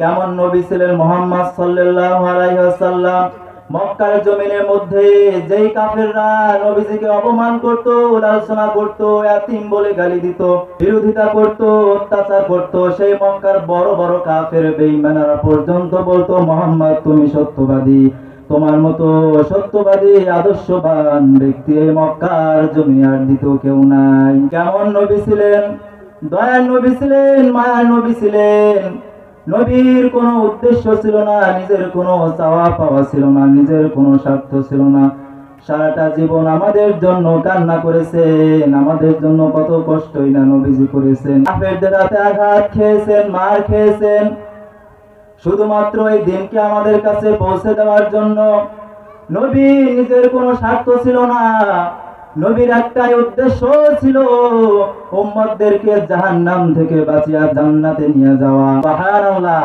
কেমন নবী ছিলেন মুহাম্মদ সাল্লাল্লাহু আলাইহি ওয়াসাল্লাম। মক্কার জমিনের মধ্যে যেই কাফেররা নবীজিকে অপমান করত, লাঞ্ছনা করত, ইয়াতীম বলে গালি দিত, বিরোধিতা করত, অত্যাচার করত, সেই মক্কার বড় বড় কাফের বেঈমানরা পর্যন্ত বলতো, মুহাম্মদ তুমি সত্যবাদী, তোমার মতো সত্যবাদী আদর্শবান ব্যক্তি এই মক্কার জমিনে আর দ্বিতীয় কেউ নাই। কেমন নবী ছিলেন, দয়ার নবী ছিলেন, মায়ার নবী ছিলেন। নবীর কোনো উদ্দেশ্য ছিল না, নিজের কোনো চাওয়া পাওয়া ছিল না, নিজের কোনো স্বার্থ ছিল না। সারাটা জীবন আমাদের জন্য কান্না করেছেন, আমাদের জন্য কত কষ্টই না নবীজি করেছেন। কাফেরদের হাতে আঘাত খেয়েছেন, মার খেয়েছেন, শুধুমাত্র এই দিনকে আমাদের কাছে পৌঁছে দেওয়ার জন্য। নবী নিজের কোনো স্বার্থ ছিল না, নবীর একটাই উদ্দেশ্য ছিল, উম্মতদেরকে জাহান্নাম থেকে বাঁচিয়ে জান্নাতে নিয়ে যাওয়া। সুবহানাল্লাহ।